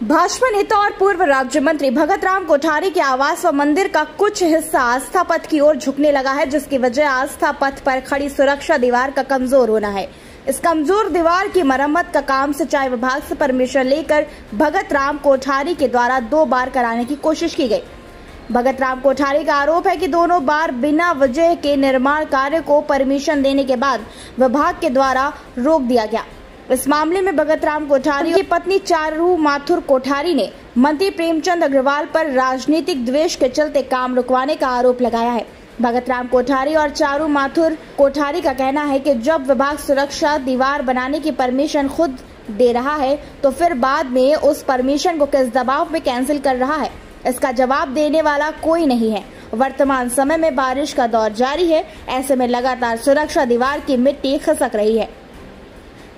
भाजपा नेता और पूर्व राज्य मंत्री भगत राम कोठारी के आवास व मंदिर का कुछ हिस्सा आस्था पथ की ओर झुकने लगा है, जिसकी वजह आस्था पथ पर खड़ी सुरक्षा दीवार का कमजोर होना है। इस कमजोर दीवार की मरम्मत का काम सिंचाई विभाग से परमिशन लेकर भगत राम कोठारी के द्वारा 2 बार कराने की कोशिश की गई। भगत राम कोठारी का आरोप है कि दोनों बार बिना वजह के निर्माण कार्य को परमिशन देने के बाद विभाग के द्वारा रोक दिया गया। इस मामले में भगत राम कोठारी की पत्नी चारू माथुर कोठारी ने मंत्री प्रेमचंद अग्रवाल पर राजनीतिक द्वेष के चलते काम रुकवाने का आरोप लगाया है। भगत राम कोठारी और चारू माथुर कोठारी का कहना है कि जब विभाग सुरक्षा दीवार बनाने की परमिशन खुद दे रहा है तो फिर बाद में उस परमिशन को किस दबाव में कैंसिल कर रहा है, इसका जवाब देने वाला कोई नहीं है। वर्तमान समय में बारिश का दौर जारी है, ऐसे में लगातार सुरक्षा दीवार की मिट्टी खिसक रही है,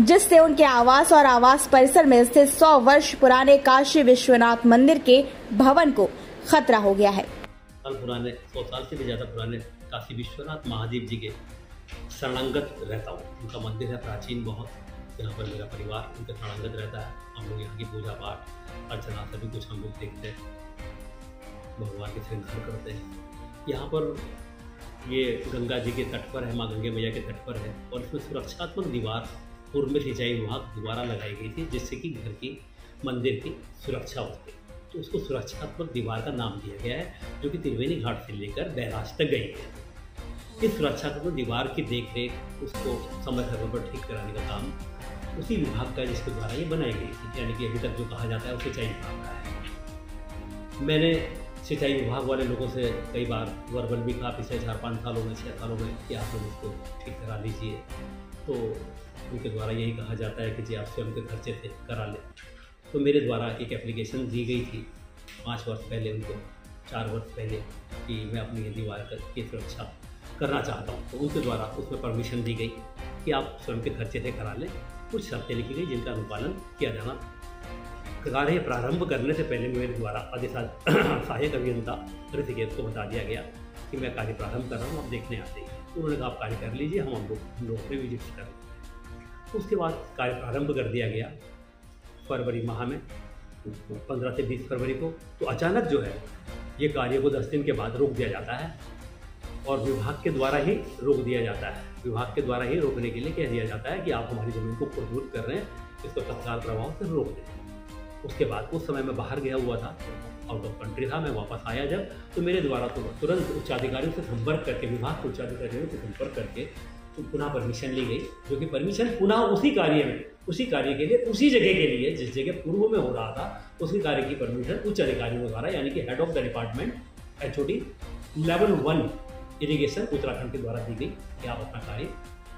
जिससे उनके आवास और आवास परिसर में स्थित 100 वर्ष पुराने काशी विश्वनाथ मंदिर के भवन को खतरा हो गया है। पुराने 100 साल से भी ज्यादा पुराने काशी विश्वनाथ महादेव जी के शरणागत रहता हूँ। उनका मंदिर है प्राचीन बहुत, यहाँ पर मेरा परिवार उनके शरणागत रहता है। हम लोग यहाँ की पूजा पाठ अर्चना सभी कुछ हम लोग देखते हैं, भगवान के श्रृंगार करते हैं। यहाँ पर ये गंगा जी के तट पर है, माँ गंगे मैया के तट पर है और इसमें सुरक्षात्मक दीवार पूर्व में सिंचाई विभाग द्वारा लगाई गई थी, जिससे कि घर की मंदिर की सुरक्षा होती, तो उसको सुरक्षात्मक दीवार का नाम दिया गया है, जो कि त्रिवेणी घाट से लेकर बैराज तक गई है। इस सुरक्षात्मक दीवार की देखरेख, उसको समय समय पर ठीक कराने का काम उसी विभाग का जिसके द्वारा ये बनाई गई थी, यानी कि अभी तक जो कहा जाता है वो सिंचाई विभाग का है। मैंने सिंचाई विभाग वाले लोगों से कई बार वर्बल भी कहा पिछले 4-5 सालों में 6 सालों में कि आप लोग इसको ठीक करा लीजिए, तो उनके द्वारा यही कहा जाता है कि जी आप स्वयं के खर्चे से करा लें। तो मेरे द्वारा एक एप्लीकेशन दी गई थी 5 वर्ष पहले, उनको 4 वर्ष पहले, कि मैं अपनी दीवार की सुरक्षा करना चाहता हूँ, तो उनके द्वारा उसमें परमिशन दी गई कि आप स्वयं के खर्चे से करा लें। कुछ शर्तें लिखी गई जिनका अनुपालन किया जाना। कार्य प्रारंभ करने से पहले मेरे द्वारा सहायक अभियंता ऋषिकेश को बता दिया गया कि मैं कार्य प्रारंभ कर रहा हूँ, आप देखने आते हैं। तो उन्होंने कहा आप कार्य कर लीजिए, हम लोग पे विजिट करें। उसके बाद कार्य प्रारंभ कर दिया गया फरवरी माह में 15 से 20 फरवरी को। तो अचानक जो है ये कार्य को 10 दिन के बाद रोक दिया जाता है और विभाग के द्वारा ही रोक दिया जाता है। विभाग के द्वारा ही रोकने के लिए कह दिया जाता है कि आप हमारी ज़मीन को खुरदबुद कर रहे हैं, इसको तत्काल प्रभाव से रोक दें। उसके बाद उस समय मैं बाहर गया हुआ था, आउट ऑफ कंट्री था। मैं वापस आया जब, तो मेरे द्वारा तो तुरंत उच्चाधिकारियों से संपर्क करके, विभाग के उच्चाधिकारियों से संपर्क करके तो पुनः परमिशन ली गई, जो कि परमिशन पुनः उसी कार्य के लिए, उसी जगह के लिए जिस जगह पूर्व में हो रहा था, उसी कार्य की परमिशन उच्च अधिकारियों द्वारा, यानी कि head of the department HOD level 1 irrigation Uttarakhand के द्वारा दी गई कि आप अपना कार्य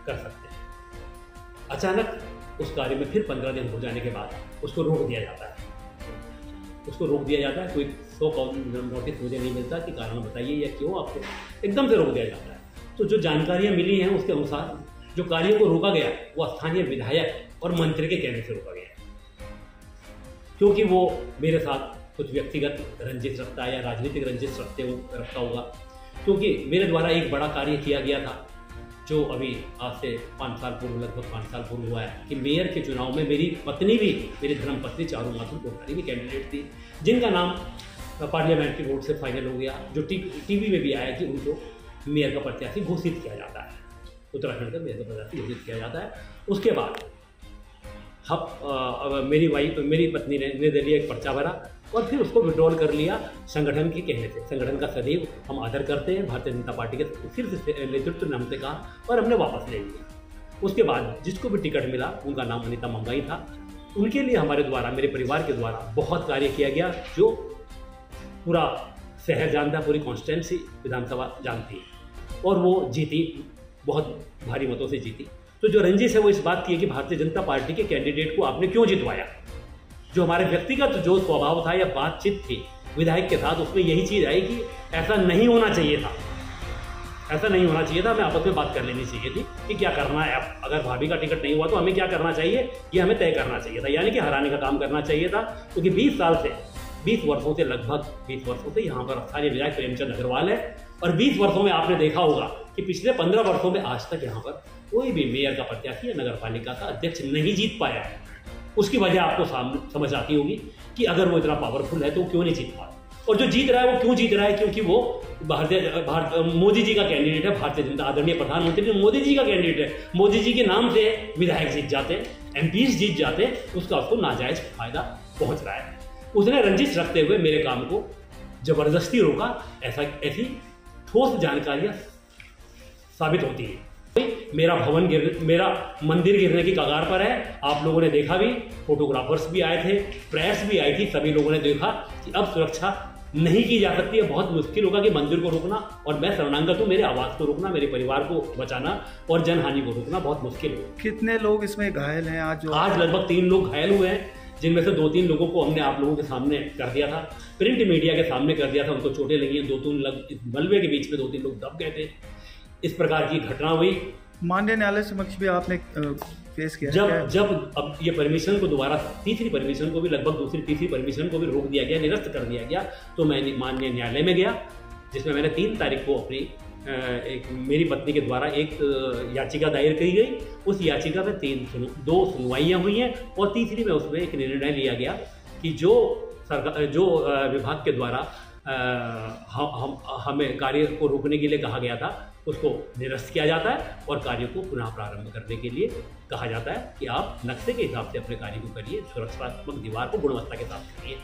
कर सकते हैं। अचानक उस कार्य में फिर 15 दिन हो जाने के बाद उसको रोक दिया जाता है। कोई 100 नोटिस मुझे नहीं मिलता कि कारण बताइए या क्यों आपको एकदम से रोक दिया जाता है। तो जो जानकारियां मिली हैं उसके अनुसार जो कार्य को रोका गया वो स्थानीय विधायक और मंत्री के कहने से रोका गया, क्योंकि वो मेरे साथ कुछ व्यक्तिगत रंजिश रखता है या राजनीतिक रंजिश रखता होगा। क्योंकि मेरे द्वारा एक बड़ा कार्य किया गया था, जो अभी आज से 5 साल पूर्व, लगभग 5 साल पूर्व हुआ है, कि मेयर के चुनाव में मेरी पत्नी भी, मेरी धर्मपत्नी चारू माथुर कोठारी भी कैंडिडेट थी, जिनका नाम पार्लियामेंट्री वोट से फाइनल हो गया, जो टीवी में भी आया कि उनको मेयर का प्रत्याशी घोषित किया जाता है, उत्तराखंड का मेयर का प्रत्याशी घोषित किया जाता है। उसके बाद मेरी पत्नी ने निर्दलीय एक पर्चा भरा और फिर उसको विड्रॉल कर लिया संगठन के कहने से। संगठन का सदैव हम आदर करते हैं, भारतीय जनता पार्टी के सिर्फ नेतृत्व ने हमसे कहा और हमने वापस ले लिया। उसके बाद जिसको भी टिकट मिला, उनका नाम अनिता मंगाई था, उनके लिए हमारे द्वारा, मेरे परिवार के द्वारा बहुत कार्य किया गया, जो पूरा शहर जानता, पूरी कॉन्स्टिट्यूंसी विधानसभा जानती है, और वो जीती, बहुत भारी मतों से जीती। तो जो रंजिश है वो इस बात की है कि भारतीय जनता पार्टी के कैंडिडेट को आपने क्यों जितवाया। जो हमारे व्यक्तिगत जो स्वभाव था या बातचीत थी विधायक के साथ, उसमें यही चीज़ आई कि ऐसा नहीं होना चाहिए था, हमें आपस में बात कर लेनी चाहिए थी कि क्या करना है। अगर भाभी का टिकट नहीं हुआ तो हमें क्या करना चाहिए, ये हमें तय करना चाहिए था, यानी कि हराने का काम करना चाहिए था। क्योंकि 20 वर्षों से यहाँ पर स्थानीय विधायक प्रेमचंद अग्रवाल है, और 20 वर्षों में आपने देखा होगा कि पिछले 15 वर्षों में आज तक यहाँ पर कोई भी मेयर का प्रत्याशी या नगर पालिका का अध्यक्ष नहीं जीत पाया है। उसकी वजह आपको समझ आती होगी कि अगर वो इतना पावरफुल है तो वो क्यों नहीं जीत पा रहा, और जो जीत रहा है वो क्यों जीत रहा है, क्योंकि वो मोदी जी का कैंडिडेट है, भारतीय जनता आदरणीय प्रधानमंत्री मोदी जी का कैंडिडेट है। मोदी जी के नाम से विधायक जीत जाते, एमपीज जीत जाते, उसका उसको नाजायज फायदा पहुंच रहा है। उसने रंजिश रखते हुए मेरे काम को जबरदस्ती रोका, ऐसी ठोस जानकारियां साबित होती है। मेरा मंदिर गिरने की कगार पर है, आप लोगों ने देखा भी, फोटोग्राफर्स भी आए थे, प्रेस भी आई थी, सभी लोगों ने देखा कि अब सुरक्षा नहीं की जा सकती है। बहुत मुश्किल होगा कि मंदिर को रोकना, और मैं शरणागत हूँ, मेरे आवास को रोकना, मेरे परिवार को बचाना और जनहानि को रोकना बहुत मुश्किल होगा। कितने लोग इसमें घायल हैं आज लगभग 3 लोग घायल हुए हैं, जिनमें से 2-3 लोगों को हमने आप लोगों के सामने कर दिया था, प्रिंट मीडिया के सामने कर दिया था, उनको चोटें लगी हैं, 2-3 मलबे के बीच में 2-3 लोग दब गए थे। इस प्रकार की घटना हुई। माननीय न्यायालय समक्ष भी आपने पेश किया? जब अब ये परमिशन को दोबारा, तीसरी परमिशन को भी, लगभग तीसरी परमिशन को भी रोक दिया गया, निरस्त कर दिया गया, तो मैं माननीय न्यायालय में गया, जिसमें मैंने 3 तारीख को अपनी मेरी पत्नी के द्वारा एक याचिका दायर की गई। उस याचिका में 2 सुनवाइयाँ हुई हैं, और तीसरी में उसमें एक निर्णय लिया गया कि जो विभाग के द्वारा हमें कार्य को रोकने के लिए कहा गया था, उसको निरस्त किया जाता है और कार्य को पुनः प्रारंभ करने के लिए कहा जाता है कि आप नक्शे के हिसाब से अपने कार्य को करिए, सुरक्षात्मक दीवार को गुणवत्ता के साथ करिए।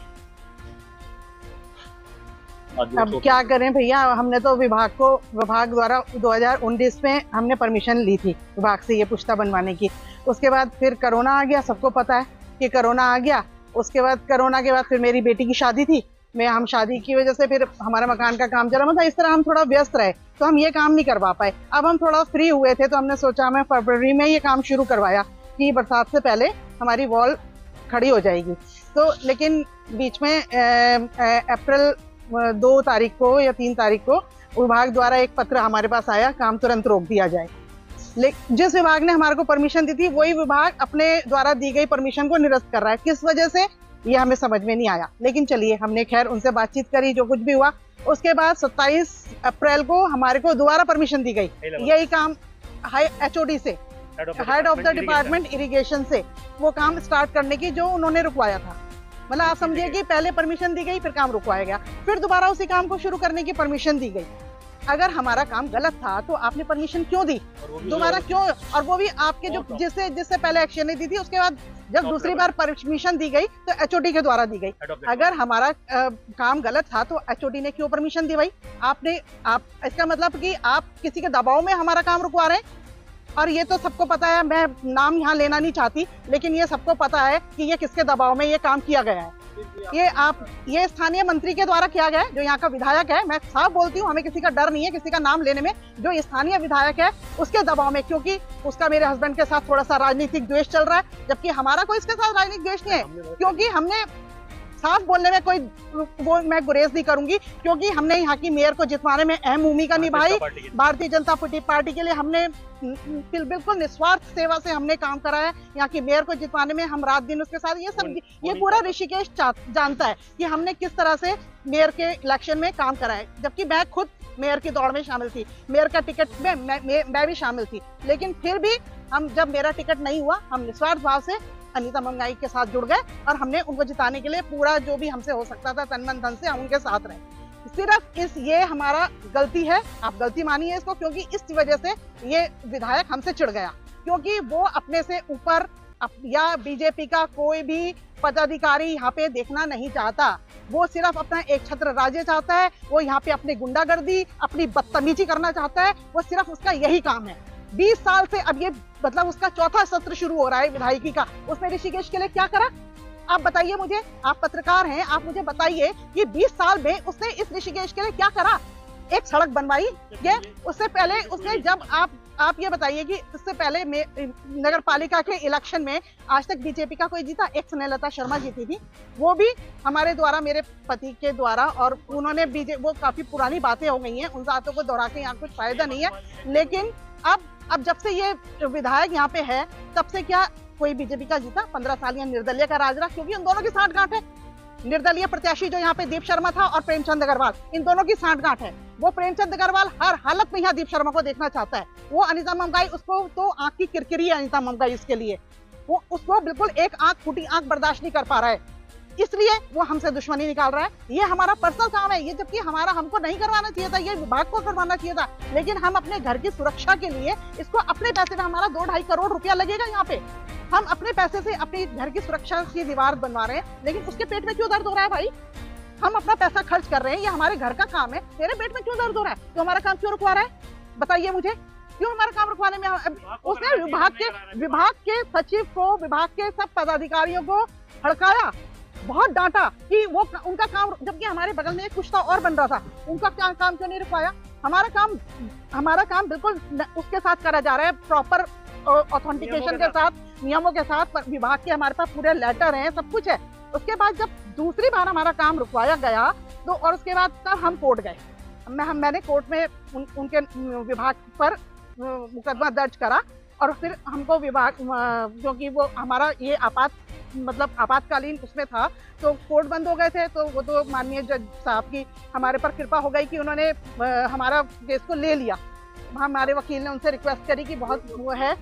अब क्या करें भैया, हमने तो विभाग द्वारा 2019 में हमने परमिशन ली थी विभाग से ये पुश्ता बनवाने की। उसके बाद फिर कोरोना आ गया, सबको पता है कि कोरोना आ गया। उसके बाद कोरोना के बाद फिर मेरी बेटी की शादी थी, हम शादी की वजह से फिर हमारा मकान का काम चला, मतलब इस तरह हम थोड़ा व्यस्त रहे, तो हम ये काम नहीं करवा पाए। अब हम थोड़ा फ्री हुए थे, तो हमने सोचा, हमें फरवरी में ये काम शुरू करवाया कि बरसात से पहले हमारी वॉल खड़ी हो जाएगी। तो लेकिन बीच में अप्रैल 2 तारीख को या 3 तारीख को विभाग द्वारा एक पत्र हमारे पास आया, काम तुरंत रोक दिया जाए। जिस विभाग ने हमारे को परमिशन दी थी, वही विभाग अपने द्वारा दी गई परमिशन को निरस्त कर रहा है। किस वजह से, ये हमें समझ में नहीं आया। लेकिन चलिए, हमने खैर उनसे बातचीत करी, जो कुछ भी हुआ। उसके बाद 27 अप्रैल को हमारे को दोबारा परमिशन दी गई, यही काम HOD से, head of the department irrigation से, वो काम स्टार्ट करने की जो उन्होंने रुकवाया था। मतलब आप समझिए कि पहले परमिशन दी गई, फिर काम रुकवाया गया, फिर दोबारा उसी काम को शुरू करने की परमिशन दी गई। अगर हमारा काम गलत था तो आपने परमिशन क्यों दी दोबारा, क्यों? और वो भी आपके जो जिससे पहले एक्शन नहीं दी थी, उसके बाद जब दूसरी बार परमिशन दी गई तो HOD के द्वारा दी गई। अगर हमारा काम गलत था तो HOD ने क्यों परमिशन दी भाई? इसका मतलब कि आप किसी के दबाव में हमारा काम रुकवा रहे हैं। और ये तो सबको पता है, मैं नाम यहाँ लेना नहीं चाहती, लेकिन ये सबको पता है कि ये किसके दबाव में ये काम किया गया है। ये स्थानीय मंत्री के द्वारा किया गया है, जो यहाँ का विधायक है। मैं साफ बोलती हूँ, हमें किसी का डर नहीं है किसी का नाम लेने में। जो स्थानीय विधायक है उसके दबाव में, क्योंकि उसका मेरे हस्बैंड के साथ थोड़ा सा राजनीतिक द्वेष चल रहा है, जबकि हमारा कोई इसके साथ राजनीतिक द्वेष नहीं है। क्योंकि हमने साफ बोलने में वो मैं गुरेज नहीं करूंगी, क्योंकि हमने यहाँ की मेयर को जितवाने में अहम भूमिका निभाई। भारतीय जनता पार्टी के लिए हमने बिल्कुल निस्वार्थ सेवा से हमने काम करा है। यहाँ की मेयर को जितवाने में हम रात दिन उसके साथ, ये पूरा ऋषिकेश जानता है कि हमने किस तरह से मेयर के इलेक्शन में काम करा है। जबकि मैं खुद मेयर की दौड़ में शामिल थी, मेयर का टिकट में मैं भी शामिल थी, लेकिन फिर भी जब मेरा टिकट नहीं हुआ, हम निस्वार्थ भाव से अनीता मंगाई के साथ जुड़ गए और हमने उनको जिताने के लिए पूरा जो भी हमसे हो सकता था तन मन धन से हम उनके साथ रहे। सिर्फ ये हमारा गलती है, आप गलती मानिए इसको, क्योंकि इस वजह से ये विधायक हमसे चिढ़ गया, क्योंकि वो अपने से ऊपर या बीजेपी का कोई भी पदाधिकारी यहाँ पे देखना नहीं चाहता। वो सिर्फ अपना एक छत्र राज्य चाहता है, वो यहाँ पे अपनी गुंडागर्दी, अपनी बदतमीजी करना चाहता है। वो सिर्फ उसका यही काम है। 20 साल से, अब ये मतलब उसका 4था सत्र शुरू हो रहा है विधायकी का। उसने ऋषिकेश के लिए क्या करा? आप बताइए मुझे, आप पत्रकार हैं, आप मुझे बताइए कि 20 साल में उसने इस ऋषिकेश के लिए क्या करा? एक सड़क बनवाई, ये उससे पहले उसने, जब आप ये बताइए कि इससे पहले नगर पालिका के इलेक्शन में आज तक बीजेपी का कोई जीता? एक स्नेहलता शर्मा जीती थी, वो भी हमारे द्वारा, मेरे पति के द्वारा, और उन्होंने वो काफी पुरानी बातें हो गई हैं, उन बातों को दोहरा के यहाँ कुछ फायदा नहीं है। लेकिन अब जब से ये विधायक यहाँ पे है, तब से क्या कोई बीजेपी का जीता? 15 साल यहाँ निर्दलीय का राज रहा, क्योंकि उन दोनों की सांठगांठ है। निर्दलीय प्रत्याशी जो यहाँ पे दीप शर्मा था और प्रेमचंद अग्रवाल, इन दोनों की सांठगांठ है। वो प्रेमचंद अग्रवाल हर हालत में यहाँ दीप शर्मा को देखना चाहता है। वो अनीता मंगाई, उसको तो आंख की किरकिरी है अनीता मंगाई, इसके लिए वो उसको बिल्कुल एक आंख फूटी आंख बर्दाश्त नहीं कर पा रहा है, इसलिए वो हमसे दुश्मनी निकाल रहा है। ये हमारा पर्सनल काम है, ये जबकि हमको नहीं करवाना चाहिए था, ये विभाग को करवाना चाहिए था, लेकिन हम अपने घर की सुरक्षा के लिए इसको अपने पैसे में, हमारा 2-2.5 करोड़ रुपया लगेगा यहाँ पे, हम अपने पैसे से अपने घर की सुरक्षा की दीवार बनवा रहे हैं, लेकिन उसके पेट में क्यों दर्द हो रहा है भाई? हम अपना पैसा खर्च कर रहे हैं, ये हमारे घर का काम है, तेरे पेट में क्यों दर्द हो रहा है? तो हमारा काम क्यों रुकवा रहा है? बताइए मुझे, क्यों हमारा काम रुकवाने में? उसने विभाग के सचिव को, विभाग के सब पदाधिकारियों को हड़काया, बहुत डांटा कि वो उनका काम, जबकि हमारे बगल में एक कुछ और बन रहा था, उनका क्या काम क्यों नहीं रुकवाया? हमारा काम बिल्कुल उसके साथ करा जा रहा है, प्रॉपर ऑथेंटिकेशन के साथ, नियमों के साथ। विभाग के हमारे पास पूरे लेटर हैं, सब कुछ है। उसके बाद जब दूसरी बार हमारा काम रुकवाया गया तो, और उसके बाद तब हम कोर्ट गए, मैंने कोर्ट में उनके विभाग पर मुकदमा दर्ज करा, और फिर हमको विभाग, क्योंकि वो हमारा ये आपातकालीन उसमें था, तो कोर्ट बंद हो गए थे, तो वो तो माननीय जज साहब की हमारे पर कृपा हो गई कि उन्होंने हमारा केस को ले लिया। हमारे वकील ने उनसे रिक्वेस्ट करी कि बहुत वो है,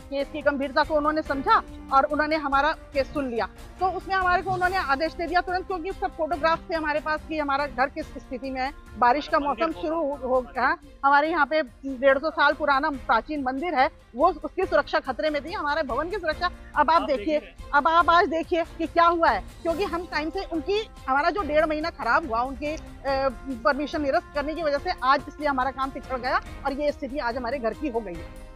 केस की गंभीरता को उन्होंने समझा और उन्होंने हमारा केस सुन लिया। तो उसमें हमारे को उन्होंने आदेश दे दिया तुरंत, क्योंकि सब फोटोग्राफ थे हमारे पास कि हमारा घर किस स्थिति में है, बारिश का मौसम शुरू हो गया, हमारे यहाँ पे 150 साल पुराना प्राचीन मंदिर है, वो उसकी सुरक्षा खतरे में थी, हमारे भवन की सुरक्षा। अब आप देखिए, अब आप आज देखिए कि क्या हुआ है, क्योंकि हम टाइम से हमारा जो 1.5 महीना खराब हुआ उनकी परमिशन निरस्त करने की वजह से, आज इसलिए हमारा काम पिछड़ गया और ये स्थिति आज हमारे घर की हो गई है।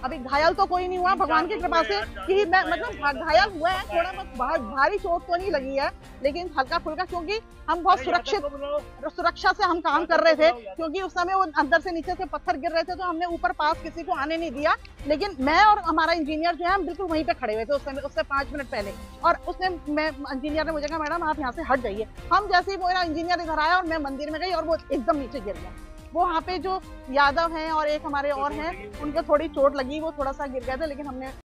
अभी घायल तो कोई नहीं हुआ भगवान की कृपा से, कि मैं घायल हुआ है, थोड़ा बहुत भारी चोट तो नहीं लगी है, लेकिन हल्का फुल्का, क्योंकि हम बहुत सुरक्षा से हम काम कर रहे थे, क्योंकि उस समय वो अंदर से नीचे से पत्थर गिर रहे थे, तो हमने ऊपर पास किसी को आने नहीं दिया। लेकिन मैं और हमारा इंजीनियर जो है, हम बिल्कुल वहीं पे खड़े हुए थे उस समय, उससे 5 मिनट पहले, और इंजीनियर ने मुझे कहा मैडम आप यहाँ से हट जाइए। हम जैसे ही मेरा इंजीनियर इधर आया और मैं मंदिर में गई और वो एकदम नीचे गिर गया। वो वहाँ पे जो यादव हैं और एक हमारे और हैं, उनको थोड़ी चोट लगी, वो थोड़ा सा गिर गए थे, लेकिन हमने